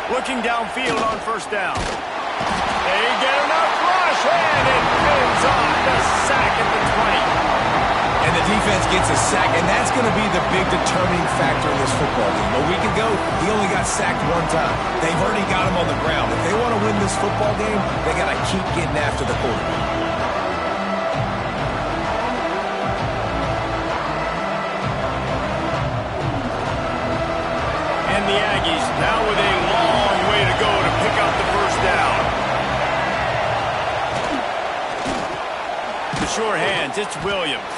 Looking downfield on first down. They get enough rush, and it pins off the sack at the 20. And the defense gets a sack, and that's going to be the big determining factor in this football game. A week ago, he only got sacked one time. They've already got him on the ground. If they want to win this football game, they got to keep getting after the quarterback. And the Aggies now with a long way to go to pick up the first down. The sure hands, it's Williams.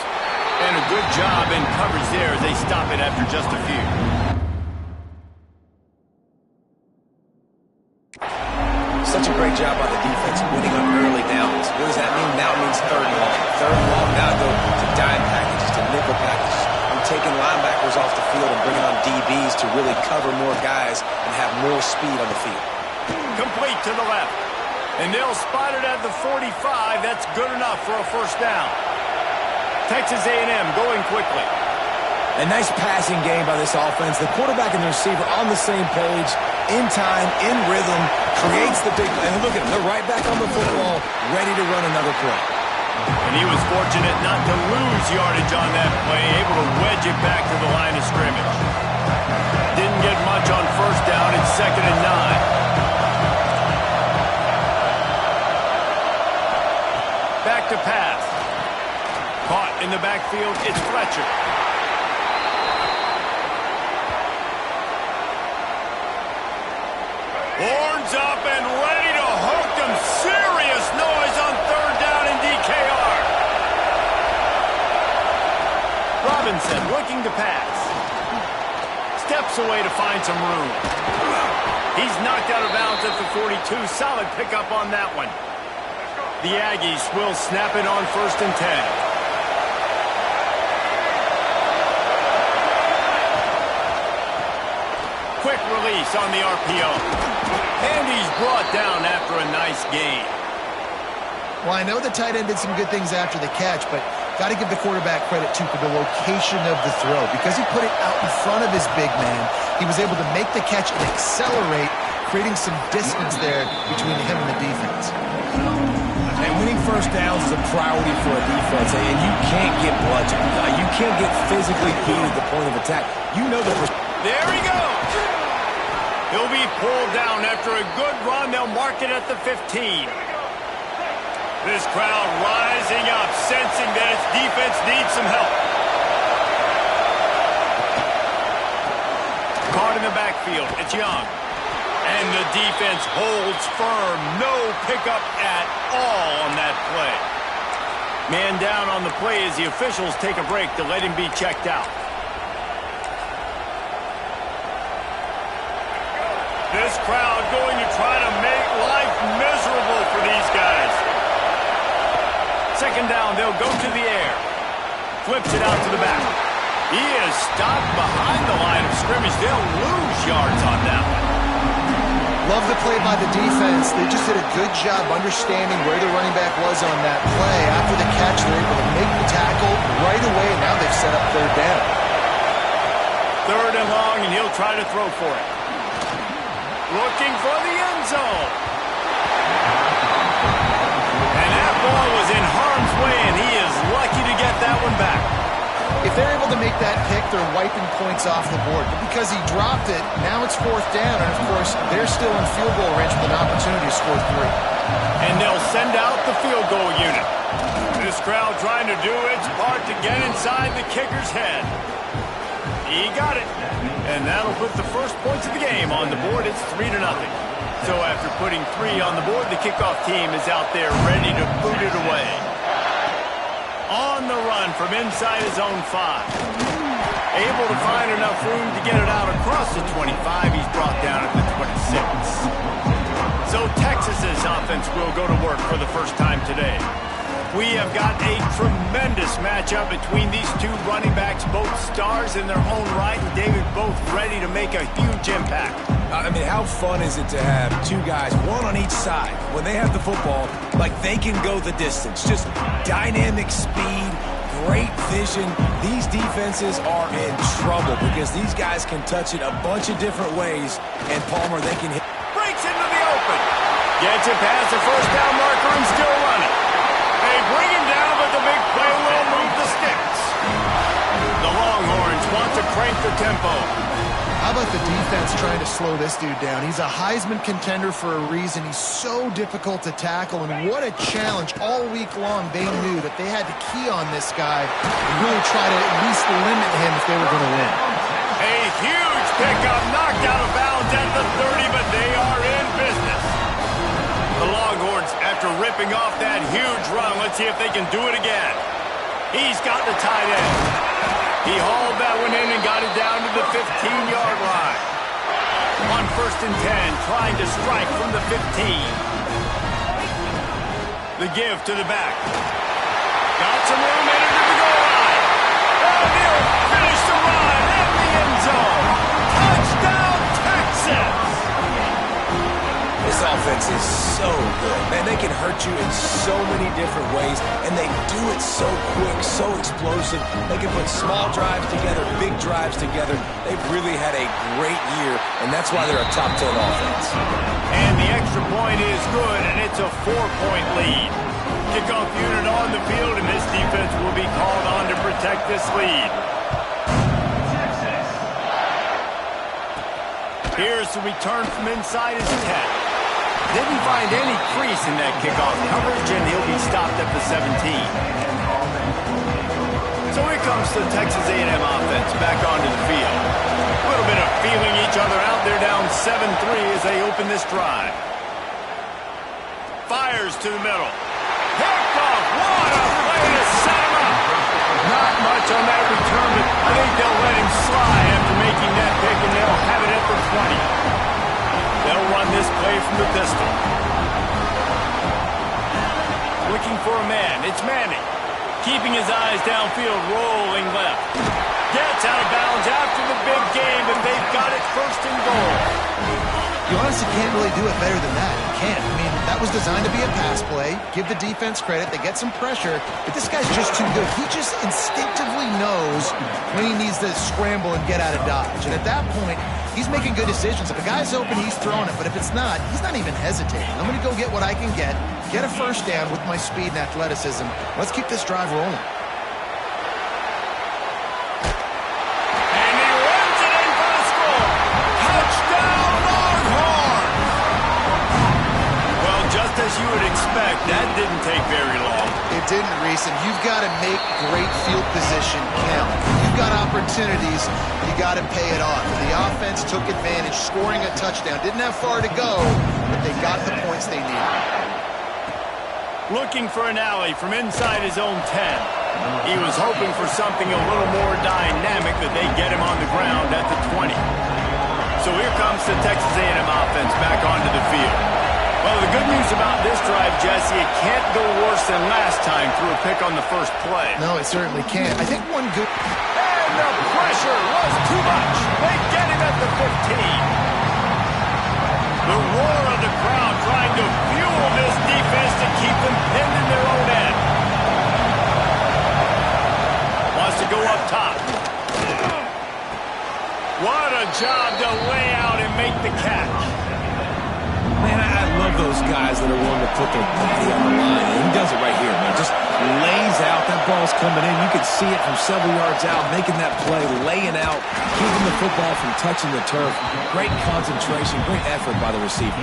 And a good job in coverage there as they stop it after just a few. Such a great job by the defense winning on early downs. What does that mean? Now it means third and long. Third and long, now go to dime packages, to nickel packages. I'm taking linebackers off the field and bringing on DBs to really cover more guys and have more speed on the field. Complete to the left. And they'll spot it at the 45. That's good enough for a first down. Texas A&M going quickly. A nice passing game by this offense. The quarterback and the receiver on the same page, in time, in rhythm, creates the big play. And look at them. They're right back on the football, ready to run another play. And he was fortunate not to lose yardage on that play, able to wedge it back to the line of scrimmage. Didn't get much on first down. It's 2nd and 9. Back to pass. Caught in the backfield, it's Fletcher. Horns up and ready to hook them. Serious noise on third down in DKR. Robinson looking to pass. Steps away to find some room. He's knocked out of bounds at the 42. Solid pickup on that one. The Aggies will snap it on 1st and 10. Quick release on the RPO. And he's brought down after a nice gain. Well, I know the tight end did some good things after the catch, but got to give the quarterback credit, too, for the location of the throw. Because he put it out in front of his big man, he was able to make the catch and accelerate, creating some distance there between him and the defense. And winning first downs is a priority for a defense, and you can't get bludgeoned. You can't get physically beat at the point of attack. You know that. There he goes. He'll be pulled down after a good run. They'll mark it at the 15. This crowd rising up, sensing that its defense needs some help. Caught in the backfield. It's Young. And the defense holds firm. No pickup at all on that play. Man down on the play as the officials take a break to let him be checked out. This crowd going to try to make life miserable for these guys. 2nd down, they'll go to the air. Flips it out to the back. He is stopped behind the line of scrimmage. They'll lose yards on that one. Love the play by the defense. They just did a good job understanding where the running back was on that play. After the catch, they're able to make the tackle right away, and now they've set up 3rd down. 3rd and long, and he'll try to throw for it. Looking for the end zone. And that ball was in harm's way, and he is lucky to get that one back. If they're able to make that pick, they're wiping points off the board. But because he dropped it, now it's 4th down, and of course, they're still in field goal range with an opportunity to score 3. And they'll send out the field goal unit. This crowd trying to do its part to get inside the kicker's head. He got it. And that'll put the first points of the game on the board. It's 3-0. So after putting 3 on the board, the kickoff team is out there ready to boot it away. On the run from inside his own 5. Able to find enough room to get it out across the 25. He's brought down at the 26. So Texas's offense will go to work for the first time today. We have got a tremendous matchup between these two running backs, both stars in their own right, and David, both ready to make a huge impact. I mean, how fun is it to have two guys, one on each side, when they have the football, like they can go the distance. Just dynamic speed, great vision. These defenses are in trouble because these guys can touch it a bunch of different ways, and Palmer, they can hit. Breaks into the open. Gets it past the first down marker and still running. They bring him down, but the big play will move the sticks. The Longhorns want to crank the tempo. How about the defense trying to slow this dude down? He's a Heisman contender for a reason. He's so difficult to tackle, and what a challenge all week long. They knew that they had to key on this guy and really try to at least limit him if they were going to win. A huge pickup, knocked out of bounds at the 30, but they are in business. The Longhorns, after ripping off that huge run, let's see if they can do it again. He's got the tight end. He hauled that one in and got it down to the 15-yard line. On 1st and 10, trying to strike from the 15. The give to the back. Got some room in it to the goal line. And he'll finish the run in the end zone. Touchdown, Texas! This offense is so good. Man, they can hurt you in so many different ways, and they do it so quick, so explosive. They can put small drives together, big drives together. They've really had a great year, and that's why they're a top 10 offense. And the extra point is good, and it's a 4-point lead. Kickoff unit on the field, and this defense will be called on to protect this lead. Here's the return from inside his 10. Didn't find any crease in that kickoff coverage, and he'll be stopped at the 17. So here comes the Texas A&M offense back onto the field. A little bit of feeling each other out. They're down 7-3 as they open this drive. Fires to the middle. Picked off. What a way to set him up. Not much on that return, but I think they'll let him slide after making that pick, and they'll have it at the 20. They'll run this play from the pistol. Looking for a man. It's Manning. Keeping his eyes downfield, rolling left. Gets out of bounds after the big game, but they've got it 1st and goal. You honestly can't really do it better than that. You can't. I mean, that was designed to be a pass play. Give the defense credit. They get some pressure, but this guy's just too good. He just instinctively knows when he needs to scramble and get out of dodge. And at that point, he's making good decisions. If a guy's open, he's throwing it. But if it's not, he's not even hesitating. I'm going to go get what I can get a first down with my speed and athleticism. Let's keep this drive rolling. And he runs it in for the score. Touchdown, Longhorns! Well, just as you would expect, that didn't take very long. It didn't, Reese, and you've got to make great field position count. You've got opportunities, you got to pay it off. The offense took advantage, scoring a touchdown. Didn't have far to go, but they got the points they needed. Looking for an alley from inside his own 10. He was hoping for something a little more dynamic that they get him on the ground at the 20. So here comes the Texas A&M offense back onto the field. Well, the good news about this drive, Jesse, it can't go worse than last time through a pick on the first play. No, it certainly can't. I think one good... And the pressure was too much. They get him at the 15. The roar of the crowd trying to fuel this defense to keep them pinned in their own end. Wants to go up top. What a job to lay out and make the catch. Man, I love those guys that are willing to put their body on the line. And he does it right here, man. Just lays out. That ball's coming in. You can see it from several yards out, making that play, laying out, keeping the football from touching the turf. Great concentration, great effort by the receiver.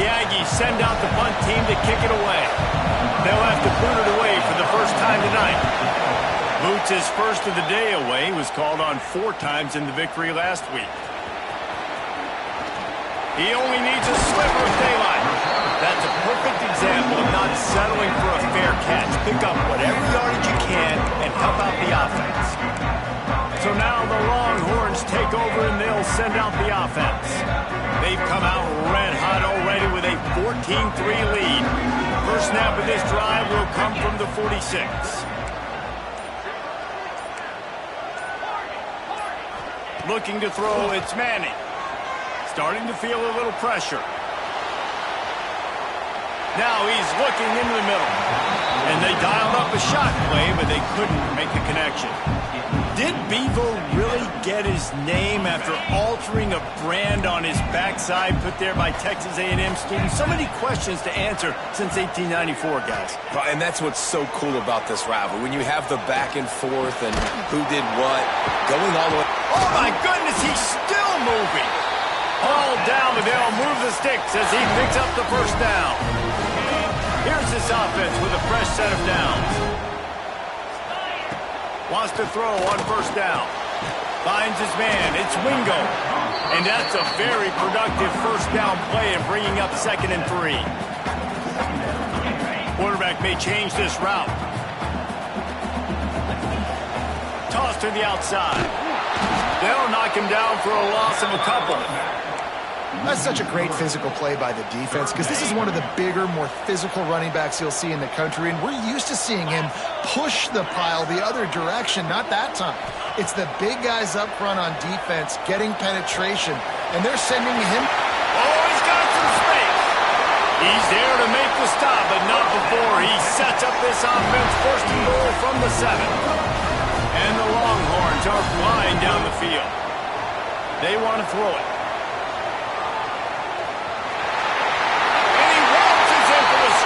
The Aggies send out the punt team to kick it away. They'll have to boot it away for the first time tonight. Boots' first of the day away was called on 4 times in the victory last week. He only needs a sliver of daylight. That's a perfect example of not settling for a fair catch. Pick up whatever yardage you can and help out the offense. So now the Longhorns take over and they'll send out the offense. They've come out red hot already with a 14-3 lead. First snap of this drive will come from the 46. Looking to throw, it's Manning. Starting to feel a little pressure. Now he's looking into the middle. And they dialed up a shot play, but they couldn't make a connection. Did Bevo really get his name after altering a brand on his backside put there by Texas A&M students? So many questions to answer since 1894, guys. And that's what's so cool about this rivalry. When you have the back and forth and who did what, going all the way. Oh, my goodness, he's still moving. All down, but they'll move the sticks as he picks up the first down. Here's this offense with a fresh set of downs. Wants to throw on first down. Finds his man. It's Wingo. And that's a very productive first down play and bringing up 2nd and 3. Quarterback may change this route. Toss to the outside. They'll knock him down for a loss of a couple. That's such a great physical play by the defense because this is one of the bigger, more physical running backs you'll see in the country, and we're used to seeing him push the pile the other direction. Not that time. It's the big guys up front on defense getting penetration, and they're sending him. Oh, he's got some space. He's there to make the stop, but not before he sets up this offense 1st and goal from the 7. And the Longhorns are flying down the field. They want to throw it.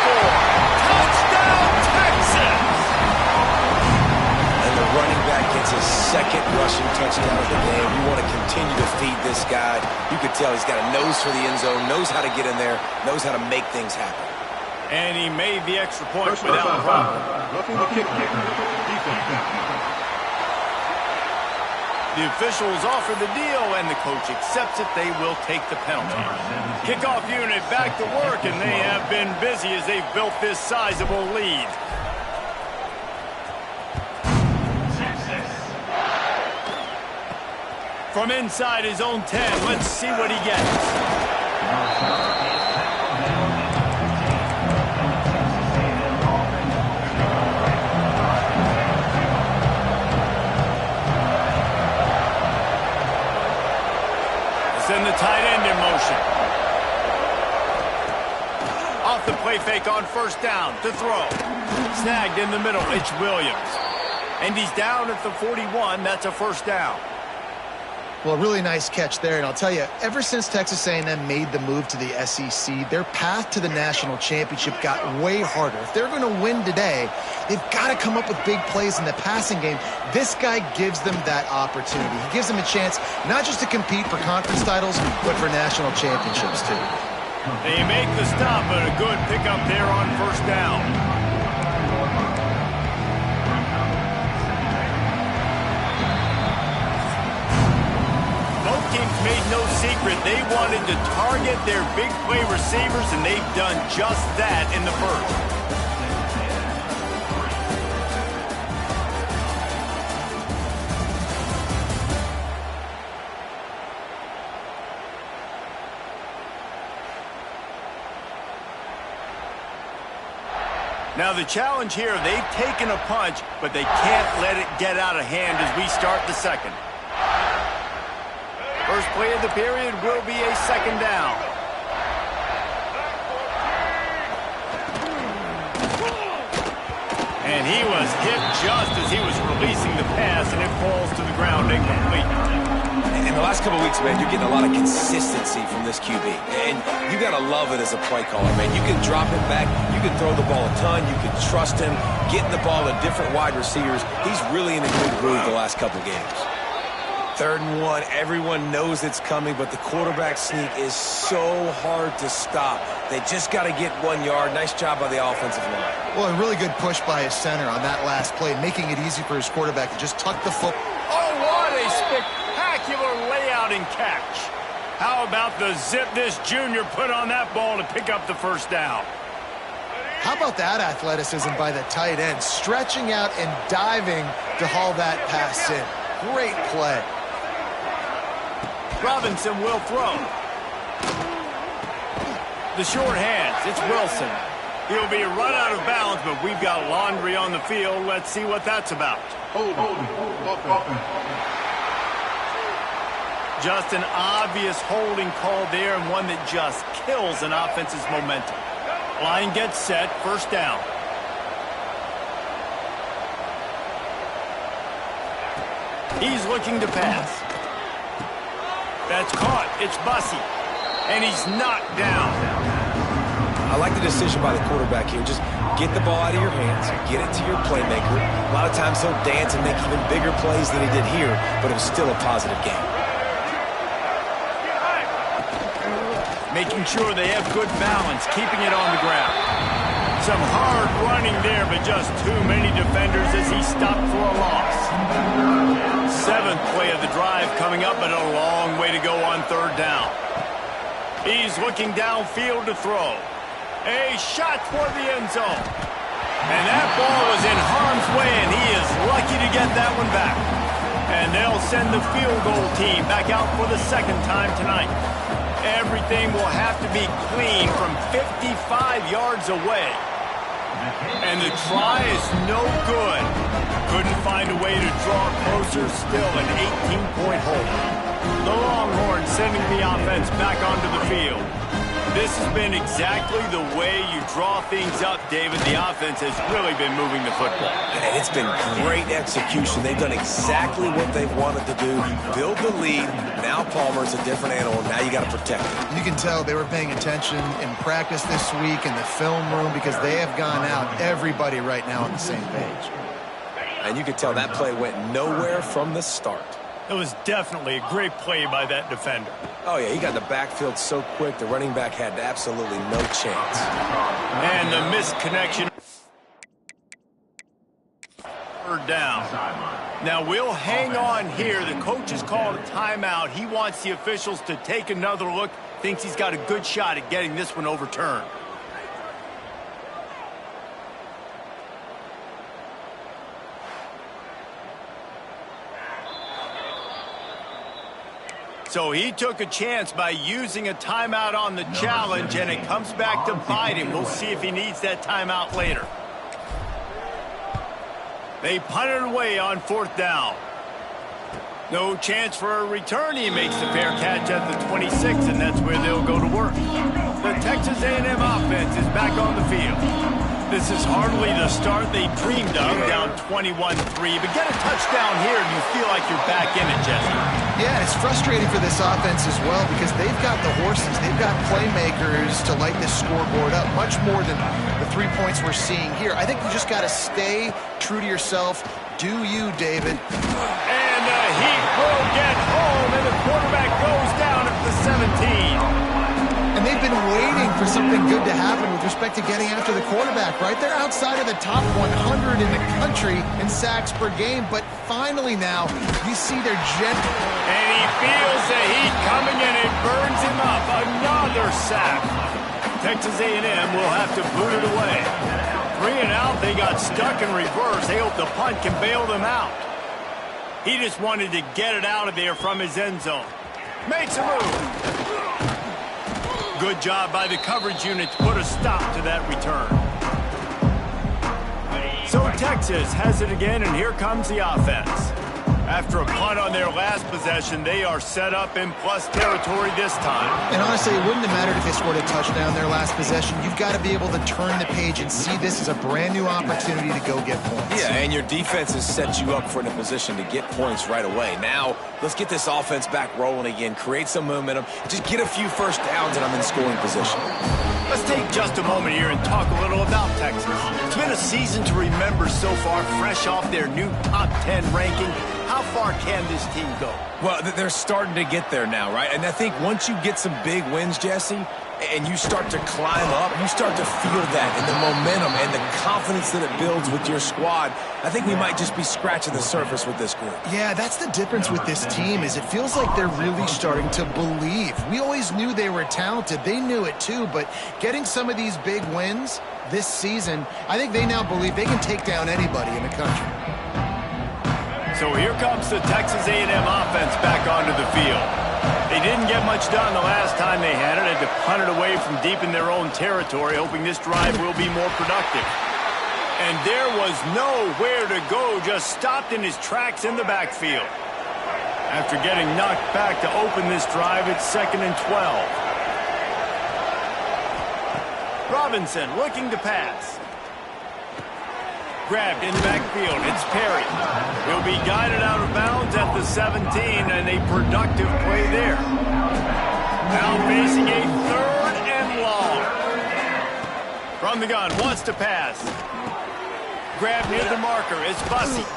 Touchdown, Texas! And the running back gets his 2nd rushing touchdown of the game. You want to continue to feed this guy. You could tell he's got a nose for the end zone, knows how to get in there, knows how to make things happen. And he made the extra point without a problem. Roughing the kicker. Defense. The officials offer the deal, and the coach accepts it. They will take the penalty. Kickoff unit back to work, and they have been busy as they've built this sizable lead. From inside his own 10, let's see what he gets. Send the tight end in motion. Off the play fake on first down to throw. Snagged in the middle. It's Williams. And he's down at the 41. That's a first down. Well, really nice catch there, and I'll tell you, ever since Texas A&M made the move to the SEC, their path to the national championship got way harder. If they're going to win today, they've got to come up with big plays in the passing game. This guy gives them that opportunity. He gives them a chance not just to compete for conference titles, but for national championships, too. They make the stop, but a good pickup there on first down. Teams made no secret they wanted to target their big play receivers, and they've done just that in the first. Now the challenge here, they've taken a punch, but they can't let it get out of hand as we start the 2nd. First play of the period will be a 2nd down. And he was hit just as he was releasing the pass, and it falls to the ground incomplete. In the last couple of weeks, man, you're getting a lot of consistency from this QB. And you got to love it as a play caller, man. You can drop it back. You can throw the ball a ton. You can trust him, getting the ball to different wide receivers. He's really in a good groove the last couple of games. 3rd and 1, everyone knows it's coming, but the quarterback sneak is so hard to stop. They just got to get 1 yard. Nice job by the offensive line. Well, a really good push by his center on that last play, making it easy for his quarterback to just tuck the foot. Oh, what a spectacular layout and catch. How about the zip this junior put on that ball to pick up the first down? How about that athleticism by the tight end, stretching out and diving to haul that pass in. Great play. Robinson will throw. The short hands, it's Wilson. He'll be run out of bounds, but we've got laundry on the field. Let's see what that's about. Just an obvious holding call there, and one that just kills an offense's momentum. Line gets set, first down. He's looking to pass. That's caught. It's Bussey. And he's knocked down. I like the decision by the quarterback here. Just get the ball out of your hands, get it to your playmaker. A lot of times he'll dance and make even bigger plays than he did here, but it was still a positive game. Making sure they have good balance, keeping it on the ground. Some hard running there, but just too many defenders as he stopped for a loss. Seventh play of the drive coming up, but a long way to go on third down. He's looking downfield to throw. A shot toward the end zone. And that ball was in harm's way, and he is lucky to get that one back. And they'll send the field goal team back out for the second time tonight. Everything will have to be clean from 55 yards away. And the try is no good. Couldn't find a way to draw closer. Still an 18-point hole. The Longhorns sending the offense back onto the field. This has been exactly the way you draw things up, David. The offense has really been moving the football. And it's been great execution. They've done exactly what they've wanted to do. Build the lead. Now Palmer's a different animal. Now you got to protect him. You can tell they were paying attention in practice this week in the film room because they have gone out, everybody right now on the same page. And you could tell that play went nowhere from the start. It was definitely a great play by that defender. Oh, yeah, he got the backfield so quick, the running back had absolutely no chance. And the misconnection. Third down. Now, we'll hang on here. The coach has called a timeout. He wants the officials to take another look. Thinks he's got a good shot at getting this one overturned. So he took a chance by using a timeout on the challenge, and it comes back to bite him. We'll see if he needs that timeout later. They punt it away on fourth down. No chance for a return. He makes the fair catch at the 26, and that's where they'll go to work. The Texas A&M offense is back on the field. This is hardly the start they dreamed of, down 21-3. But get a touchdown here, and you feel like you're back in it, Jesse. Yeah, it's frustrating for this offense as well because they've got the horses. They've got playmakers to light this scoreboard up, much more than the 3 points we're seeing here. I think you just got to stay true to yourself. Do you, David? And the heat will get home, and the quarterback goes down at the 17. And they've been waiting for something good to happen with respect to getting after the quarterback, right? They're outside of the top 100 in the country in sacks per game, but finally now you see their And he feels the heat coming, and it burns him up. Another sack. Texas A&M will have to boot it away. 3 and out, they got stuck in reverse. They hope the punt can bail them out. He just wanted to get it out of there from his end zone. Makes a move. Good job by the coverage unit to put a stop to that return. So Texas has it again, and here comes the offense. After a punt on their last possession, they are set up in plus territory this time. And honestly, it wouldn't have mattered if they scored a touchdown their last possession. You've got to be able to turn the page and see this as a brand new opportunity to go get points. Yeah, and your defense has set you up for a position to get points right away. Now, let's get this offense back rolling again, create some momentum, just get a few first downs, and I'm in scoring position. Let's take just a moment here and talk a little about Texas. It's been a season to remember so far, fresh off their new top 10 ranking. How far can this team go? Well, they're starting to get there now, right? And I think once you get some big wins, Jesse, and you start to climb up, you start to feel that and the momentum and the confidence that it builds with your squad. I think we might just be scratching the surface with this group. Yeah, that's the difference with this team is it feels like they're really starting to believe. We always knew they were talented. They knew it too, but getting some of these big wins this season, I think they now believe they can take down anybody in the country. So here comes the Texas A&M offense back onto the field. They didn't get much done the last time they had it. Had to punt it away from deep in their own territory, hoping this drive will be more productive. And there was nowhere to go, just stopped in his tracks in the backfield. After getting knocked back to open this drive, it's 2nd and 12. Robinson looking to pass. Grabbed in the backfield. It's Perry. He'll be guided out of bounds at the 17, and a productive play there. Now facing a 3rd and long. From the gun, wants to pass. Grabbed near the marker. It's Bussey.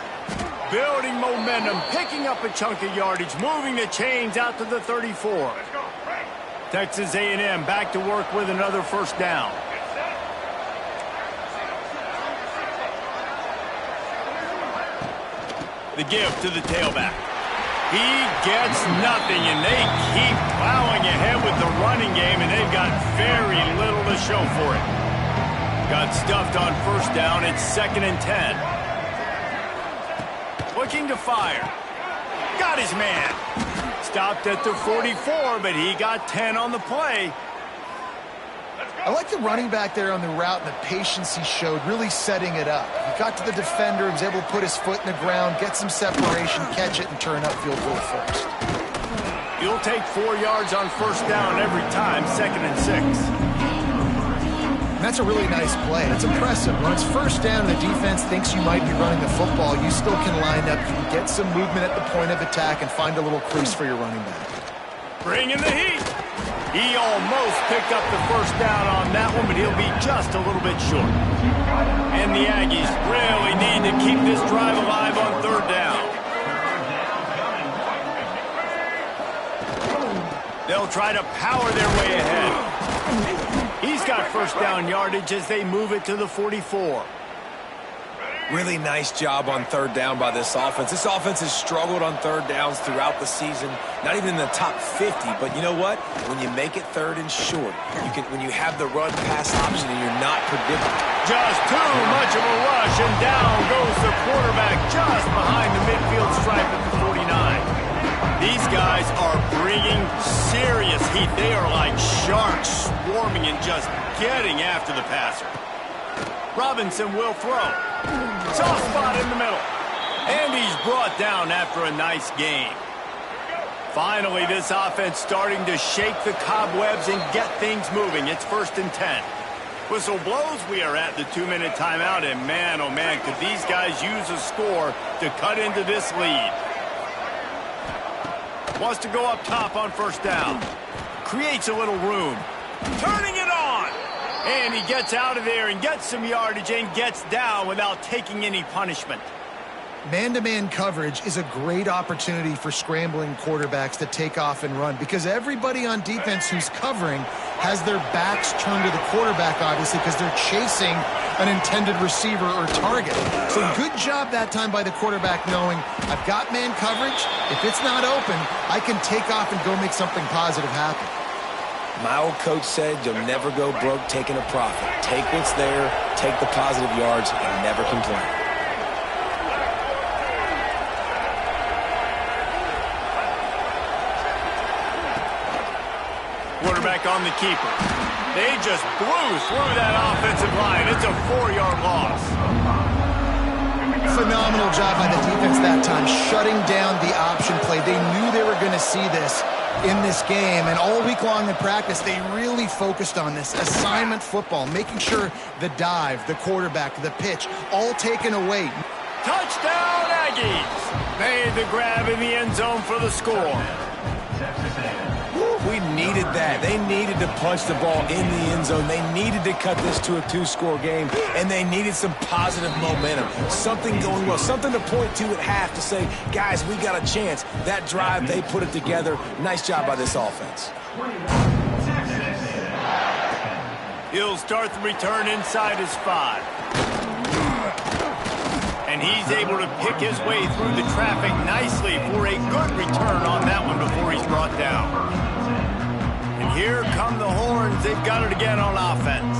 Building momentum, picking up a chunk of yardage, moving the chains out to the 34. Texas A&M back to work with another first down. The give to the tailback. He gets nothing, and they keep plowing ahead with the running game, and they've got very little to show for it. Got stuffed on first down. It's 2nd and 10. Looking to fire. Got his man. Stopped at the 44, but he got 10 on the play. I like the running back there on the route and the patience he showed, really setting it up. He got to the defender, was able to put his foot in the ground, get some separation, catch it, and turn upfield for the first. You'll take 4 yards on first down every time, 2nd and 6. And that's a really nice play. It's impressive. When it's first down and the defense thinks you might be running the football, you still can line up, you can get some movement at the point of attack, and find a little crease for your running back. Bring in the heat. He almost picked up the first down on that one, but he'll be just a little bit short. And the Aggies really need to keep this drive alive on 3rd down. They'll try to power their way ahead. He's got first down yardage as they move it to the 44. Really nice job on 3rd down by this offense. This offense has struggled on 3rd downs throughout the season, not even in the top 50. But you know what? When you make it 3rd and short, when you have the run-pass option and you're not predictable. Just too much of a rush, and down goes the quarterback just behind the midfield stripe at the 49. These guys are bringing serious heat. They are like sharks swarming and just getting after the passer. Robinson will throw. Soft spot in the middle. And he's brought down after a nice game. Finally, this offense starting to shake the cobwebs and get things moving. It's 1st and 10. Whistle blows. We are at the 2-minute timeout. And man, oh man, could these guys use a score to cut into this lead. Wants to go up top on first down. Creates a little room. Turning it on. And he gets out of there and gets some yardage and gets down without taking any punishment. Man-to-man coverage is a great opportunity for scrambling quarterbacks to take off and run, because everybody on defense who's covering has their backs turned to the quarterback, obviously, because they're chasing an intended receiver or target. So good job that time by the quarterback knowing, I've got man coverage. If it's not open, I can take off and go make something positive happen. My old coach said you'll never go broke taking a profit. Take what's there, take the positive yards, and never complain. Quarterback on the keeper. They just blew through that offensive line. It's a 4-yard loss. Phenomenal job by the defense that time, shutting down the option play. They knew they were going to see this in this game, and all week long in practice, they really focused on this assignment football, making sure the dive, the quarterback, the pitch, all taken away. Touchdown, Aggies! Made the grab in the end zone for the score. We needed that. They needed to punch the ball in the end zone. They needed to cut this to a 2-score game, and they needed some positive momentum. Something going well, something to point to at half to say, guys, we got a chance. That drive, they put it together. Nice job by this offense. He'll start the return inside his 5. And he's able to pick his way through the traffic nicely for a good return on that one before he's brought down. And here come the horns. They've got it again on offense.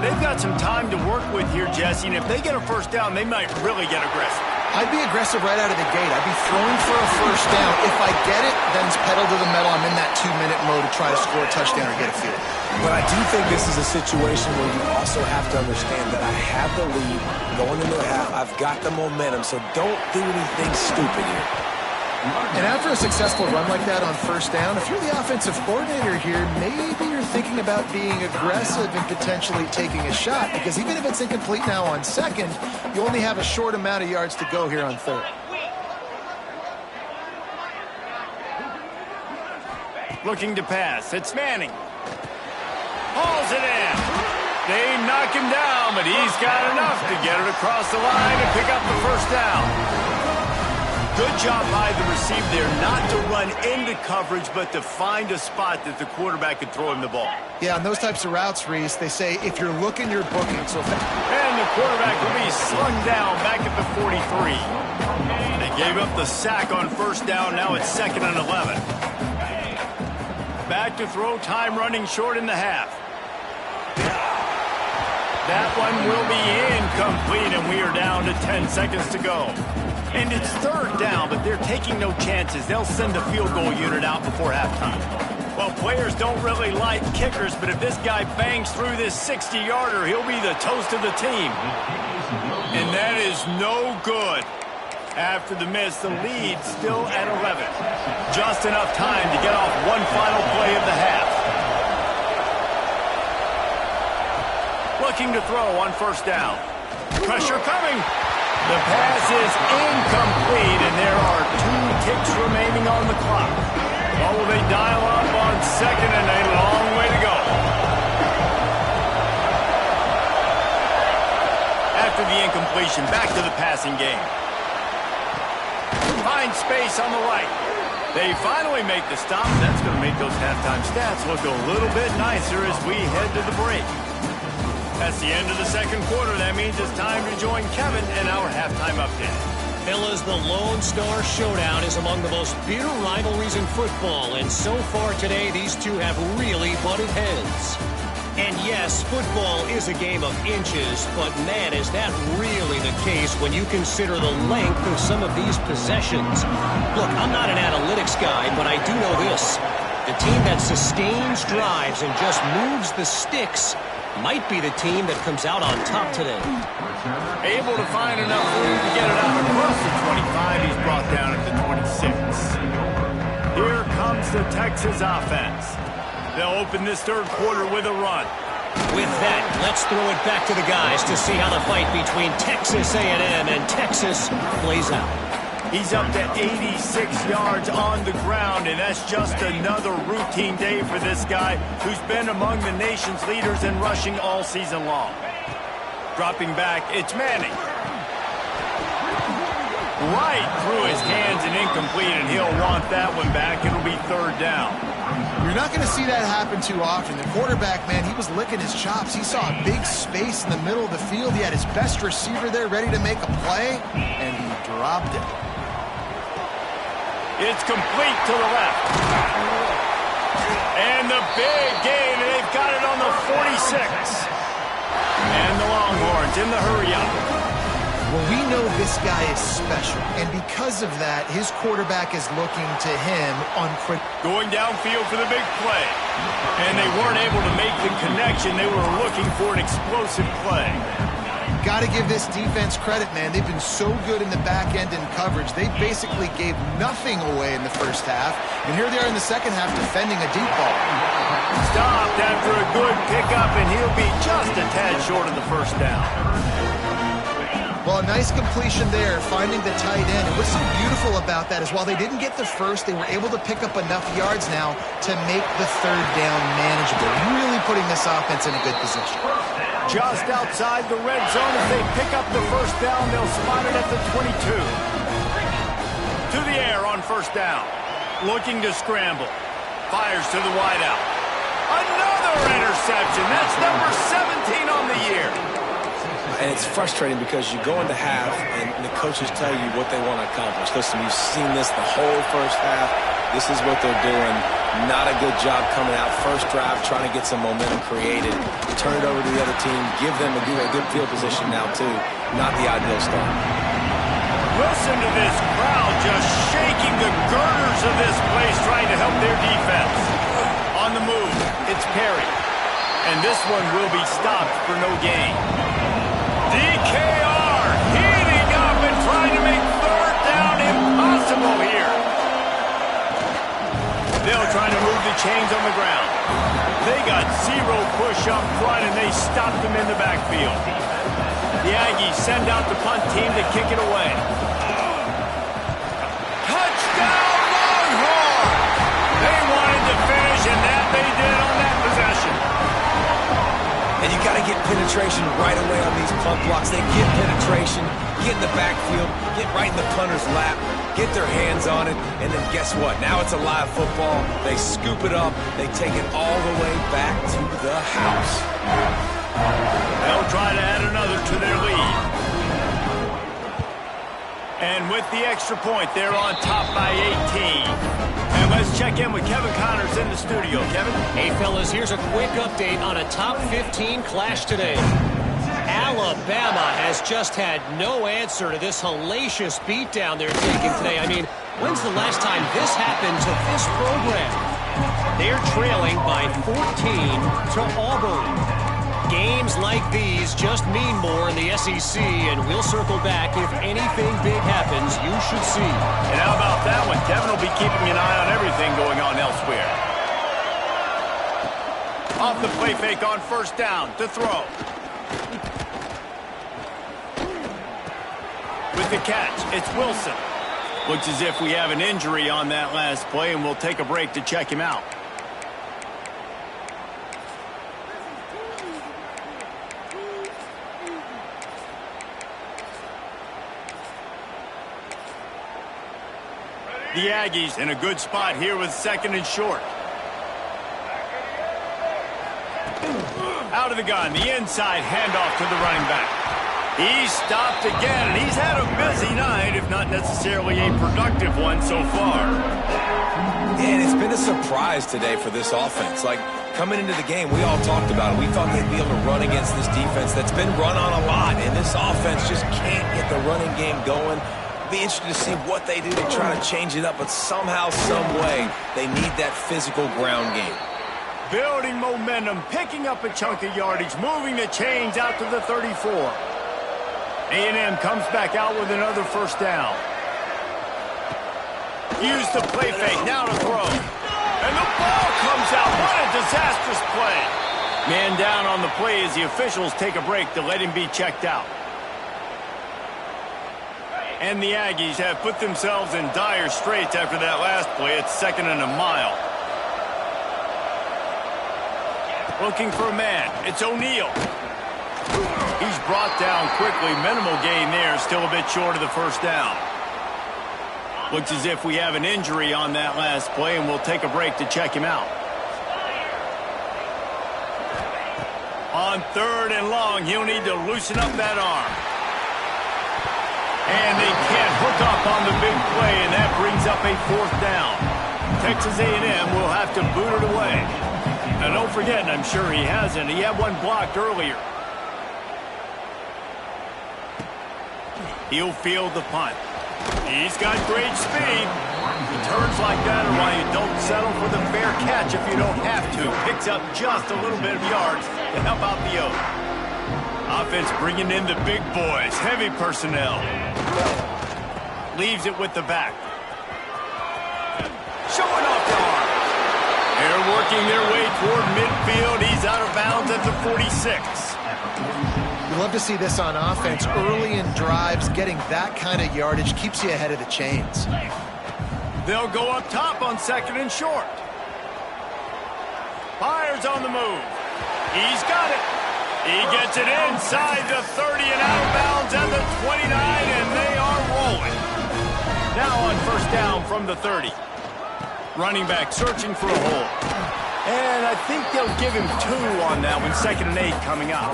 They've got some time to work with here, Jesse, and if they get a first down, they might really get aggressive. I'd be aggressive right out of the gate. I'd be throwing for a first down. If I get it, then it's pedal to the metal. I'm in that 2-minute mode to try to score a touchdown or get a field. But I do think this is a situation where you also have to understand that I have the lead going into the half. I've got the momentum, so don't do anything stupid here. And after a successful run like that on first down, if you're the offensive coordinator here, maybe you're thinking about being aggressive and potentially taking a shot, because even if it's incomplete now on second, you only have a short amount of yards to go here on third. Looking to pass. It's Manning. Hauls it in. They knock him down, but he's got enough to get it across the line and pick up the first down. Good job by the receiver there, not to run into coverage, but to find a spot that the quarterback could throw him the ball. Yeah, on those types of routes, Reese, they say if you're looking, you're booking. So and the quarterback will be slung down back at the 43. They gave up the sack on first down. Now it's 2nd and 11. Back to throw, time running short in the half. That one will be incomplete, and we are down to 10 seconds to go. And it's 3rd down, but they're taking no chances. They'll send the field goal unit out before halftime. Well, players don't really like kickers, but if this guy bangs through this 60-yarder, he'll be the toast of the team. And that is no good. After the miss, the lead still at 11. Just enough time to get off one final play of the half. Looking to throw on first down. Pressure coming. The pass is incomplete, and there are 2 ticks remaining on the clock. Oh, will they dial up on second, and a long way to go. After the incompletion, back to the passing game. Find space on the right. They finally make the stop. That's going to make those halftime stats look a little bit nicer as we head to the break. That's the end of the second quarter. That means it's time to join Kevin in our halftime update. Fellas, the Lone Star Showdown is among the most bitter rivalries in football, and so far today, these two have really butted heads. And yes, football is a game of inches, but man, is that really the case when you consider the length of some of these possessions. Look, I'm not an analytics guy, but I do know this. The team that sustains drives and just moves the sticks might be the team that comes out on top today. Able to find enough room to get it out across the 25. He's brought down at the 26. Here comes the Texas offense. They'll open this third quarter with a run. With that, let's throw it back to the guys to see how the fight between Texas A&M and Texas plays out. He's up to 86 yards on the ground, and that's just another routine day for this guy who's been among the nation's leaders in rushing all season long. Dropping back, it's Manning. Right through his hands and incomplete, and he'll want that one back. It'll be 3rd down. You're not going to see that happen too often. The quarterback, man, he was licking his chops. He saw a big space in the middle of the field. He had his best receiver there ready to make a play, and he dropped it. It's complete to the left. And the big gain, and they've got it on the 46. And the Longhorns in the hurry-up. Well, we know this guy is special, and because of that, his quarterback is looking to him on quick. Going downfield for the big play. And they weren't able to make the connection. They were looking for an explosive play. Got to give this defense credit, man. They've been so good in the back end in coverage. They basically gave nothing away in the first half. And here they are in the second half defending a deep ball. Stopped after a good pickup, and he'll be just a tad short of the first down. Well, a nice completion there, finding the tight end. And what's so beautiful about that is while they didn't get the first, they were able to pick up enough yards now to make the 3rd down manageable. Really putting this offense in a good position. Just outside the red zone. If they pick up the first down, they'll spot it at the 22. To the air on first down. Looking to scramble. Fires to the wideout. Another interception. That's number 17 on the year. And it's frustrating because you go into half and the coaches tell you what they want to accomplish. Listen, you've seen this the whole first half. This is what they're doing. Not a good job coming out first drive, trying to get some momentum created. Turn it over to the other team. Give them a good field position now, too. Not the ideal start. Listen to this crowd just shaking the girders of this place, trying to help their defense. On the move, it's Perry. And this one will be stopped for no gain. DKR heating up and trying to make 3rd down impossible here. They'll try to move the chains on the ground. They got zero push up front, and they stopped them in the backfield. The Aggies send out the punt team to kick it away. Touchdown, Longhorns! They wanted to finish, and that they did on that possession. And you got to get penetration right away on these punt blocks. They get penetration, get in the backfield, get right in the punter's lap, get their hands on it, and then guess what? Now it's a live football. They scoop it up. They take it all the way back to the house. They'll try to add another to their lead. And with the extra point, they're on top by 18. And let's check in with Kevin Connors in the studio. Kevin? Hey, fellas, here's a quick update on a top 15 clash today. Alabama has just had no answer to this hellacious beatdown they're taking today. I mean, when's the last time this happened to this program? They're trailing by 14 to Auburn. Games like these just mean more in the SEC, and we'll circle back. If anything big happens, you should see. And how about that one? Kevin will be keeping an eye on everything going on elsewhere. Off the play fake on first down to throw. With the catch, it's Wilson. Looks as if we have an injury on that last play, and we'll take a break to check him out. The Aggies in a good spot here with second and short. Out of the gun, the inside handoff to the running back. He's stopped again, and he's had a busy night, if not necessarily a productive one so far. And it's been a surprise today for this offense. Like, coming into the game, we all talked about it. We thought they'd be able to run against this defense that's been run on a lot, and this offense just can't get the running game going. Be interested to see what they do to try to change it up, but somehow, some way, they need that physical ground game. Building momentum, picking up a chunk of yardage, moving the chains out to the 34. A&M comes back out with another first down. Use the play fake, now to throw. And the ball comes out. What a disastrous play. Man down on the play as the officials take a break to let him be checked out. And the Aggies have put themselves in dire straits after that last play. It's second and a mile. Looking for a man. It's O'Neal. He's brought down quickly. Minimal gain there. Still a bit short of the first down. Looks as if we have an injury on that last play, and we'll take a break to check him out. On third and long, he'll need to loosen up that arm. And they can't hook up on the big play, and that brings up a fourth down. Texas A&M will have to boot it away. Now, don't forget, and I'm sure he hasn't, he had one blocked earlier. He'll field the punt. He's got great speed. Returns like that are why you don't settle for the fair catch if you don't have to. Picks up just a little bit of yards to help out the Oak. Offense bringing in the big boys, heavy personnel. Leaves it with the back. Showing off the arm. They're working their way toward midfield. He's out of bounds at the 46. You love to see this on offense. Early in drives, getting that kind of yardage keeps you ahead of the chains. They'll go up top on second and short. Fires on the move. He's got it. He gets it inside the 30 and out of bounds at the 29, and they are rolling. Now on first down from the 30. Running back searching for a hole. And I think they'll give him 2 on that one. Second and 8 coming up.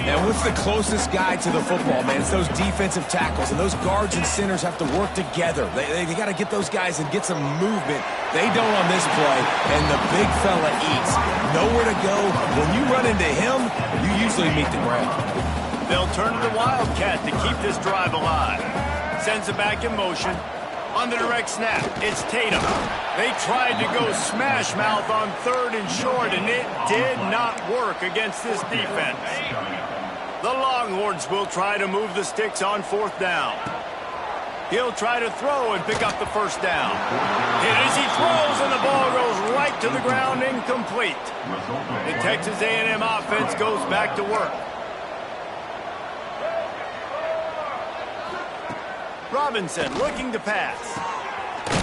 And what's the closest guy to the football, man? It's those defensive tackles, and those guards and centers have to work together. They got to get those guys and get some movement. They don't on this play, and the big fella eats. Nowhere to go. When you run into him, you usually meet the ground. They'll turn to the Wildcat to keep this drive alive. Sends it back in motion. On the direct snap, it's Tatum. They tried to go smash mouth on third and short, and it did not work against this defense. The Longhorns will try to move the sticks on fourth down. He'll try to throw and pick up the first down. Hit as he throws, and the ball goes right to the ground, incomplete. The Texas A&M offense goes back to work. Robinson looking to pass.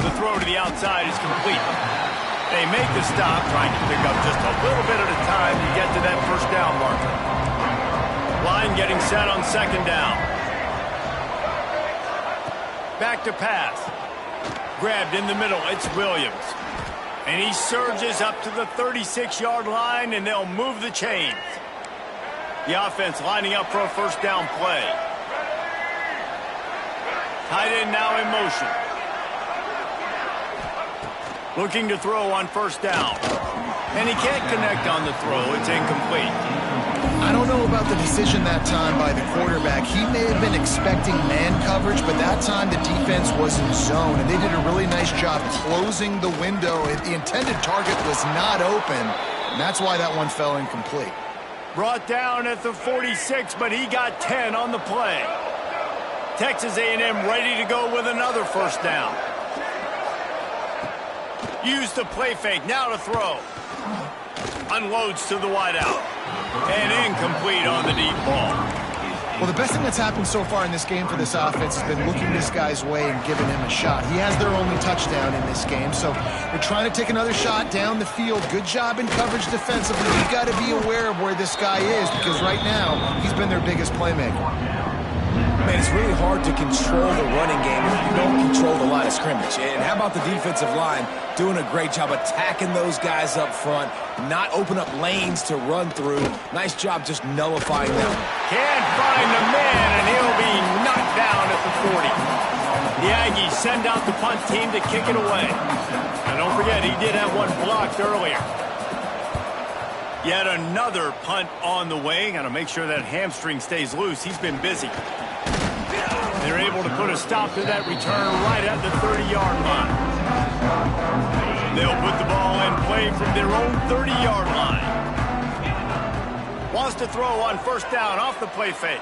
The throw to the outside is complete. They make the stop, trying to pick up just a little bit at a time to get to that first down marker. Line getting set on second down. Back to pass. Grabbed in the middle. It's Williams. And he surges up to the 36-yard line, and they'll move the chains. The offense lining up for a first down play. Tight end now in motion. Looking to throw on first down. And he can't connect on the throw. It's incomplete. I don't know about the decision that time by the quarterback. He may have been expecting man coverage, but that time the defense was in zone, and they did a really nice job closing the window. The intended target was not open, and that's why that one fell incomplete. Brought down at the 46, but he got 10 on the play. Texas A&M ready to go with another first down. Use the play fake, now to throw. Unloads to the wideout. And incomplete on the deep ball. Well, the best thing that's happened so far in this game for this offense has been looking this guy's way and giving him a shot. He has their only touchdown in this game, so they're trying to take another shot down the field. Good job in coverage defensively. You've got to be aware of where this guy is, because right now he's been their biggest playmaker. Man, it's really hard to control the running game if you don't control the line of scrimmage. And how about the defensive line doing a great job attacking those guys up front, not open up lanes to run through. Nice job just nullifying them. Can't find the man, and he'll be knocked down at the 40. The Aggies send out the punt team to kick it away. And don't forget, he did have one blocked earlier. Yet another punt on the way. Got to make sure that hamstring stays loose. He's been busy. They're able to put a stop to that return right at the 30-yard line. They'll put the ball in play from their own 30-yard line. Wants to throw on first down off the play fake.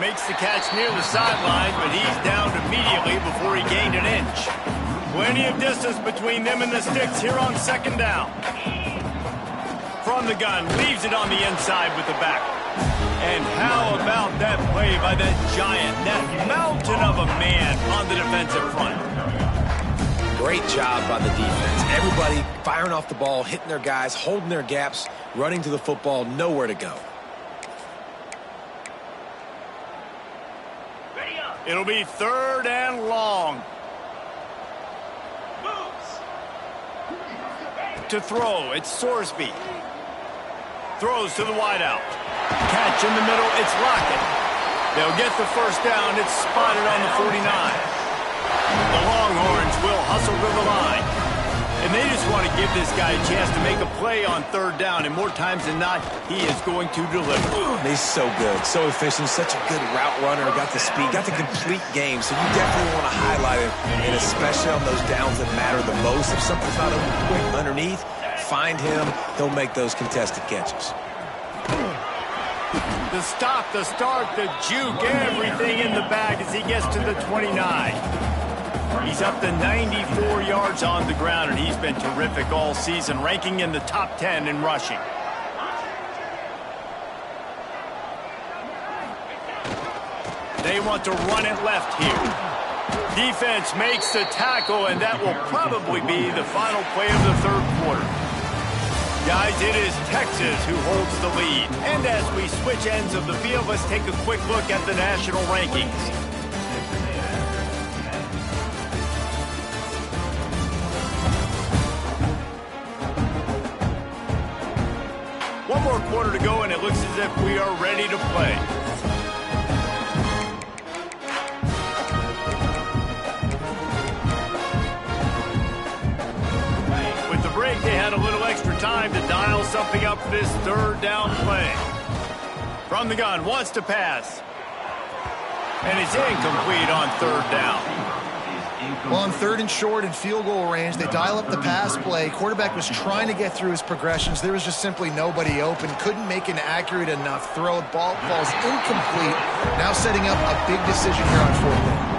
Makes the catch near the sideline, but he's downed immediately before he gained an inch. Plenty of distance between them and the sticks here on second down. From the gun, leaves it on the inside with the back. And how about that play by that giant, that mountain of a man on the defensive front? Great job by the defense. Everybody firing off the ball, hitting their guys, holding their gaps, running to the football, nowhere to go. It'll be third and long. To throw, it's Sorsby. Throws to the wideout. Catch in the middle, it's Lockett. They'll get the first down, it's spotted on the 49. The Longhorns will hustle to the line. And they just want to give this guy a chance to make a play on third down, and more times than not, he is going to deliver. He's so good, so efficient, such a good route runner, got the speed, got the complete game, so you definitely want to highlight him, and especially on those downs that matter the most. If something's not quick underneath, find him, he'll make those contested catches. The stop, the start, the juke, everything in the bag as he gets to the 29. He's up to 94 yards on the ground, and he's been terrific all season, ranking in the top 10 in rushing. They want to run it left here. Defense makes the tackle, and that will probably be the final play of the third quarter. Guys, it is Texas who holds the lead. And as we switch ends of the field, let's take a quick look at the national rankings. One more quarter to go, and it looks as if we are ready to play. With the break, they had a little extra time to dial something up for this third down play. From the gun, wants to pass. And it's incomplete on third down. Well, on 3rd and short and field goal range, they dial up the pass play. Quarterback was trying to get through his progressions. There was just simply nobody open. Couldn't make an accurate enough throw. Ball falls incomplete. Now setting up a big decision here on 4th down.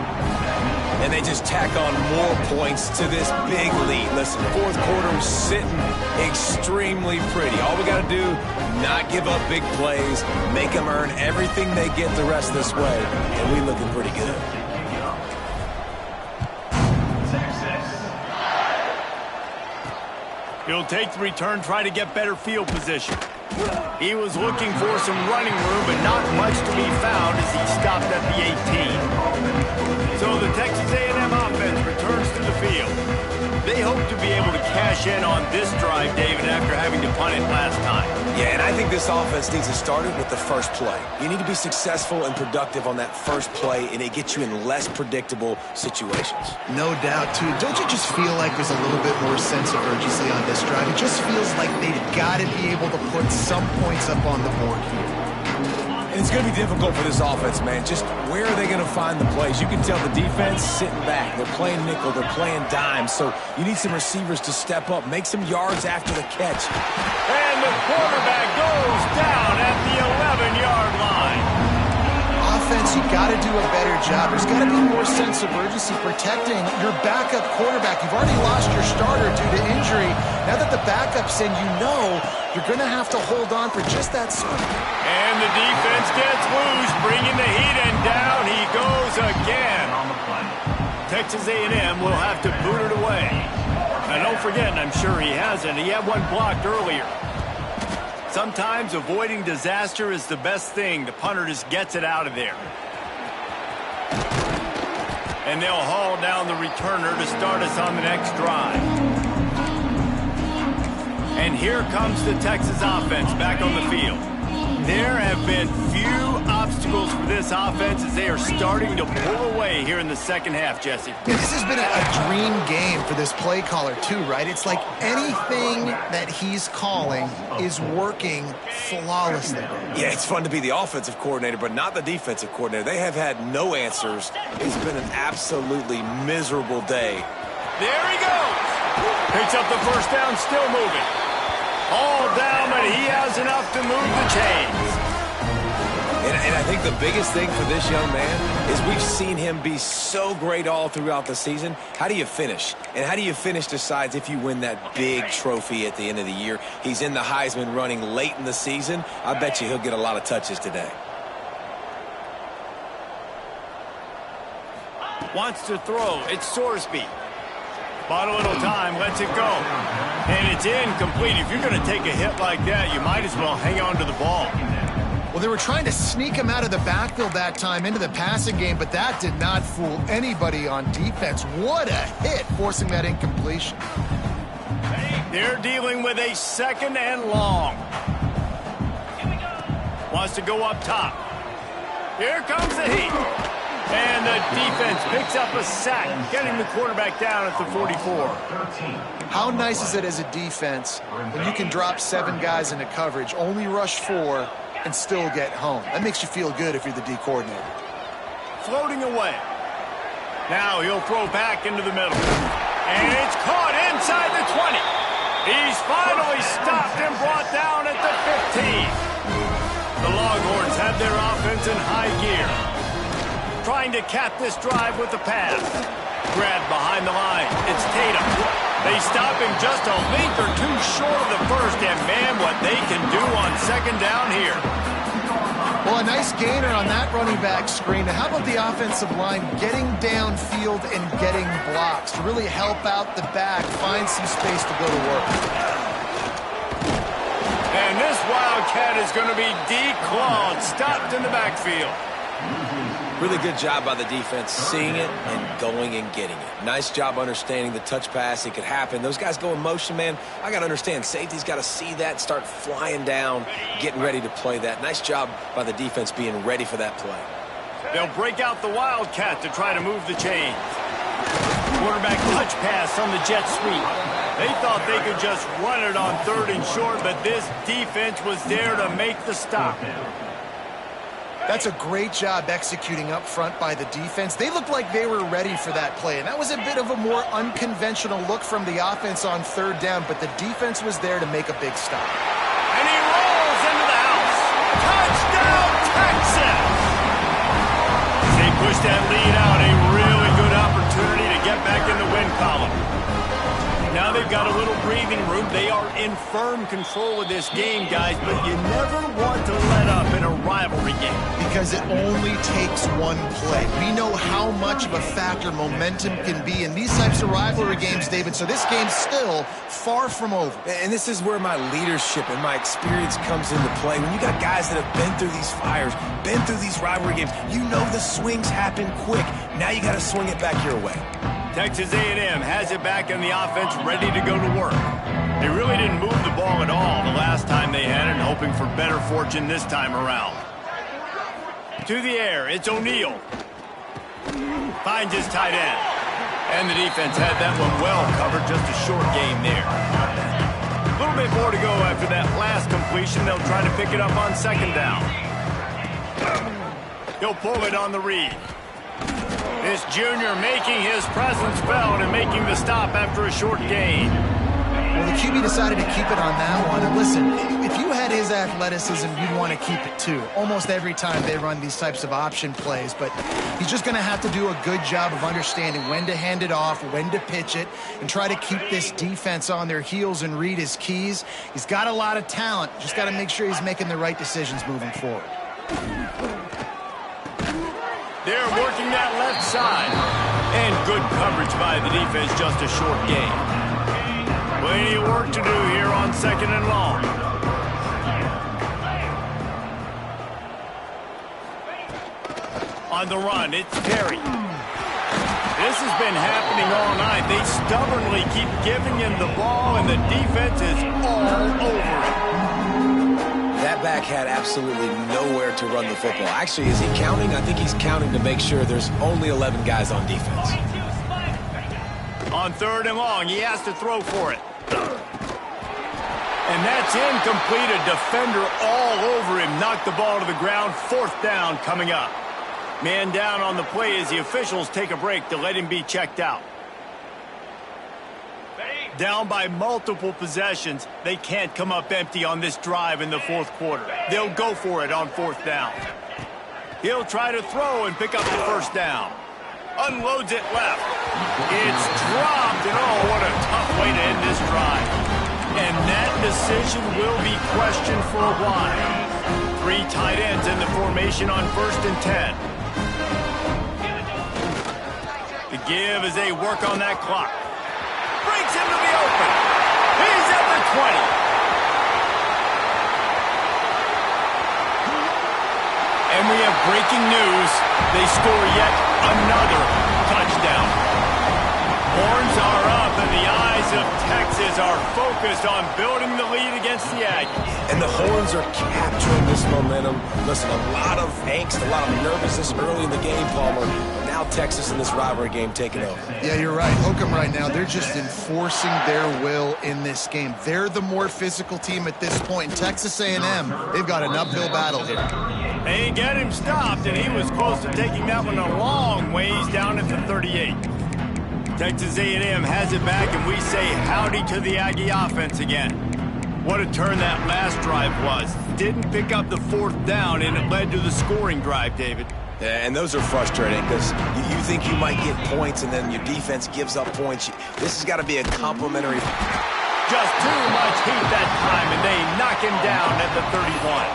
And they just tack on more points to this big lead. Listen, 4th quarter is sitting extremely pretty. All we got to do, not give up big plays, make them earn everything they get the rest of this way, and we looking pretty good. He'll take the return, try to get better field position. He was looking for some running room, but not much to be found as he stopped at the 18. So the Texas A&M offense returns to the field. They hope to be able to cash in on this drive, David, after having to punt it last time. Yeah, and I think this offense needs to start it with the first play. You need to be successful and productive on that first play, and it gets you in less predictable situations. No doubt, too. Don't you just feel like there's a little bit more sense of urgency on this drive? It just feels like they've got to be able to put some points up on the board here. And it's going to be difficult for this offense, man. Just where are they going to find the plays? You can tell the defense sitting back. They're playing nickel. They're playing dime. So you need some receivers to step up, make some yards after the catch. And the quarterback goes down at the 11-yard line. Offense, you got to do a better job. There's got to be more sense of urgency protecting your backup quarterback. You've already lost your starter due to injury. Now that the backup's in, you know you're going to have to hold on for just that second. And the defense gets loose, bringing the heat, and down he goes again. Texas A&M will have to boot it away. Now, don't forget, and I'm sure he hasn't, he had one blocked earlier. Sometimes avoiding disaster is the best thing. The punter just gets it out of there. And they'll haul down the returner to start us on the next drive. And here comes the Texas offense back on the field. There have been few obstacles for this offense as they are starting to pull away here in the second half, Jesse. Yeah, this has been a dream game for this play caller too, right? It's like anything that he's calling is working flawlessly. Yeah, it's fun to be the offensive coordinator, but not the defensive coordinator. They have had no answers. It's been an absolutely miserable day. There he goes. Picks up the first down, still moving. All down, but he has enough to move the chains. And I think the biggest thing for this young man is we've seen him be so great all throughout the season. How do you finish? And how do you finish decides if you win that big trophy at the end of the year. He's in the Heisman running late in the season. I bet you he'll get a lot of touches today. Wants to throw. It's Sorsby. Bought a little time, lets it go. And it's incomplete. If you're going to take a hit like that, you might as well hang on to the ball. Well, they were trying to sneak him out of the backfield that time into the passing game, but that did not fool anybody on defense. What a hit, forcing that incompletion. They're dealing with a second and long. Wants to go up top. Here comes the heat. And the defense picks up a sack, getting the quarterback down at the 44. How nice is it as a defense when you can drop 7 guys into coverage, only rush 4, and still get home? That makes you feel good if you're the D coordinator. Floating away. Now he'll throw back into the middle. And it's caught inside the 20. He's finally stopped and brought down at the 15. The Longhorns have their offense in high gear. Trying to cap this drive with the pass. Grabbed behind the line. It's Tatum. They stop him just a length or two short of the first, and man, what they can do on second down here. Well, a nice gainer on that running back screen. Now, how about the offensive line getting downfield and getting blocks to really help out the back, find some space to go to work. And this Wildcat is going to be declawed, stopped in the backfield. Really good job by the defense, seeing it and going and getting it. Nice job understanding the touch pass. It could happen. Those guys go in motion, man. I got to understand, safety's got to see that, start flying down, getting ready to play that. Nice job by the defense being ready for that play. They'll break out the Wildcat to try to move the chains. Quarterback touch pass on the jet sweep. They thought they could just run it on 3rd and short, but this defense was there to make the stop. That's a great job executing up front by the defense. They looked like they were ready for that play, and that was a bit of a more unconventional look from the offense on third down, but the defense was there to make a big stop. And he rolls into the house. Touchdown, Texas! They push that lead out. A really good opportunity to get back in the win column. Now they've got a little breathing room. They are in firm control of this game, guys, but you never want to let up in a rivalry game. Because it only takes one play. We know how much of a factor momentum can be in these types of rivalry games, David, so this game's still far from over. And this is where my leadership and my experience comes into play. When you got guys that have been through these fires, been through these rivalry games, you know the swings happen quick. Now you got to swing it back your way. Texas A&M has it back in the offense, ready to go to work. They really didn't move the ball at all the last time they had it, hoping for better fortune this time around. To the air, it's O'Neal. Finds his tight end. And the defense had that one well covered, just a short game there. A little bit more to go after that last completion. They'll try to pick it up on second down. He'll pull it on the read. This junior making his presence felt and making the stop after a short gain. Well, the QB decided to keep it on that one. And listen, if you had his athleticism, you'd want to keep it too. Almost every time they run these types of option plays. But he's just going to have to do a good job of understanding when to hand it off, when to pitch it, and try to keep this defense on their heels and read his keys. He's got a lot of talent. Just got to make sure he's making the right decisions moving forward. They're working that left side. And good coverage by the defense, just a short gain. Plenty of work to do here on second and long. On the run, it's Perry. This has been happening all night. They stubbornly keep giving him the ball, and the defense is all over it. That back had absolutely nowhere to run the football. Actually, is he counting? I think he's counting to make sure there's only 11 guys on defense. On third and long, he has to throw for it. And that's incomplete. A defender all over him. Knocked the ball to the ground. Fourth down coming up. Man down on the play as the officials take a break to let him be checked out. Down by multiple possessions, they can't come up empty on this drive in the fourth quarter. They'll go for it on fourth down. He'll try to throw and pick up the first down. Unloads it left. It's dropped, and oh, what a tough way to end this drive. And that decision will be questioned for a while. 3 tight ends in the formation on 1st and 10. The give as they work on that clock. Breaks him to the open. He's at the 20. And we have breaking news. They score yet another touchdown. Horns are up, and the eyes of Texas are focused on building the lead against the Aggies. And the Horns are capturing this momentum. Listen, a lot of angst, a lot of nervousness early in the game, Palmer. Now Texas in this rivalry game taking over. Yeah, you're right. Hokum right now, they're just enforcing their will in this game. They're the more physical team at this point. Texas A&M, they've got an uphill battle here. They get him stopped, and he was close to taking that one a long ways down at the 38. Texas A&M has it back, and we say howdy to the Aggie offense again. What a turn that last drive was. Didn't pick up the fourth down, and it led to the scoring drive, David. Yeah, and those are frustrating because you think you might get points, and then your defense gives up points. This has got to be a complimentary. Just too much heat that time, and they knock him down at the 31.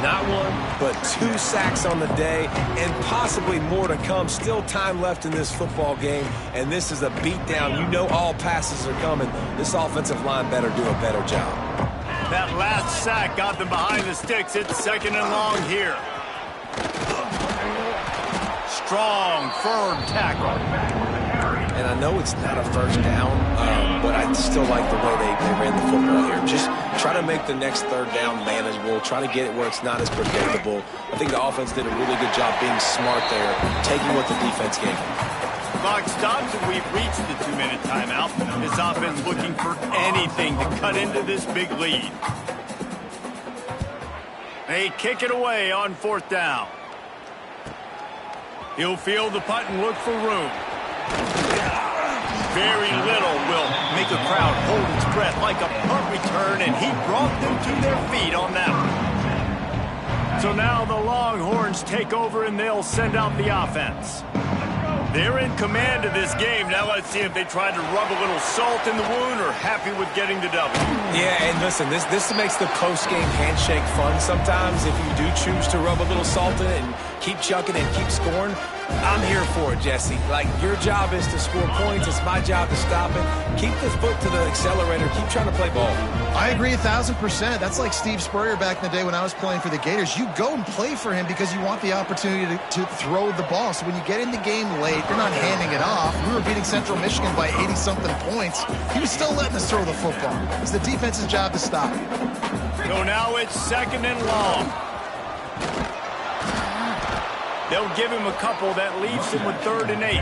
Not one, but 2 sacks on the day, and possibly more to come. Still time left in this football game, and this is a beatdown. You know all passes are coming. This offensive line better do a better job. That last sack got them behind the sticks. It's second and long here. Strong, firm tackle. And I know it's not a first down, but I still like the way they ran the football here. Just try to make the next third down manageable. Try to get it where it's not as predictable. I think the offense did a really good job being smart there, taking what the defense gave them. Clock stops, and we've reached the 2-minute timeout. This offense looking for anything to cut into this big lead. They kick it away on 4th down. He'll field the punt and look for room. Very little will make a crowd hold its breath like a punt return, and he brought them to their feet on that one. So now the Longhorns take over, and they'll send out the offense. They're in command of this game. Now let's see if they try to rub a little salt in the wound or happy with getting the W. Yeah, and listen, this makes the post-game handshake fun sometimes. If you do choose to rub a little salt in it and keep chucking and keep scoring, I'm here for it, Jesse. Like, your job is to score points. It's my job to stop it. Keep the foot to the accelerator. Keep trying to play ball. I agree 1,000%. That's like Steve Spurrier back in the day when I was playing for the Gators. You go and play for him because you want the opportunity to throw the ball. So when you get in the game late, you're not handing it off. We were beating Central Michigan by 80-something points. He was still letting us throw the football. It's the defense's job to stop. So now it's 2nd and long. They'll give him a couple. That leaves him with 3rd and 8.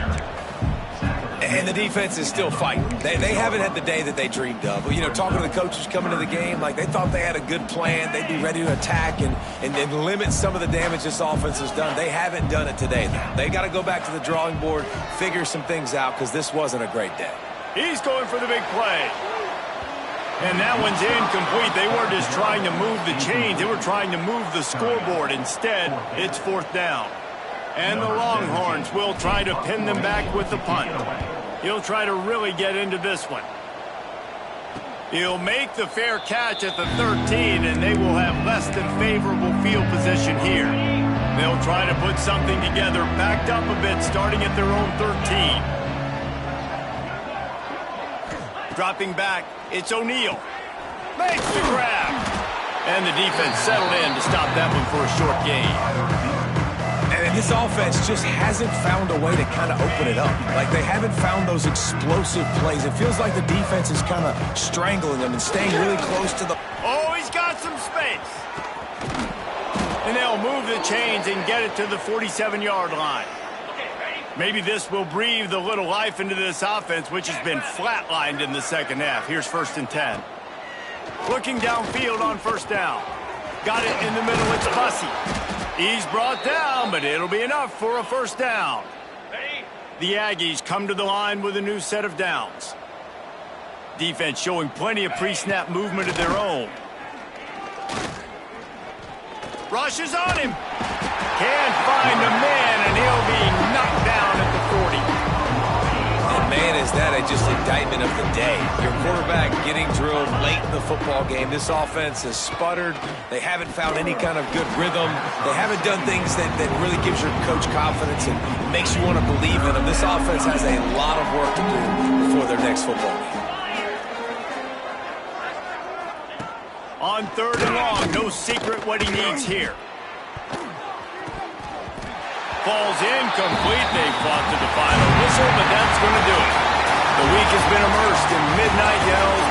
And the defense is still fighting. They haven't had the day that they dreamed of. You know, talking to the coaches coming to the game, like they thought they had a good plan. They'd be ready to attack and limit some of the damage this offense has done. They haven't done it today, though. They got to go back to the drawing board, figure some things out, because this wasn't a great day. He's going for the big play. And that one's incomplete. They weren't just trying to move the chains. They were trying to move the scoreboard. Instead, it's 4th down. And the Longhorns will try to pin them back with the punt. He'll try to really get into this one. He'll make the fair catch at the 13, and they will have less than favorable field position here. They'll try to put something together, backed up a bit, starting at their own 13. Dropping back, it's O'Neal. Makes the grab. And the defense settled in to stop that one for a short gain. And this offense just hasn't found a way to kind of open it up. Like, they haven't found those explosive plays. It feels like the defense is kind of strangling them and staying really close to the... Oh, he's got some space. And they'll move the chains and get it to the 47-yard line. Maybe this will breathe a little life into this offense, which has been flatlined in the second half. Here's 1st and 10. Looking downfield on 1st down. Got it in the middle. It's Bussey. He's brought down, but it'll be enough for a 1st down. The Aggies come to the line with a new set of downs. Defense showing plenty of pre-snap movement of their own. Rushes on him. Can't find a man, and he'll be knocked down at the 40. And man, is that just indictment of the day. Your quarterback getting drilled late in the football game. This offense has sputtered. They haven't found any kind of good rhythm. They haven't done things that really gives your coach confidence and makes you want to believe in them. This offense has a lot of work to do before their next football game. On 3rd and long, no secret what he needs here. Falls incomplete. They fought to the final whistle, but that's going to do it. The week has been immersed in midnight yells,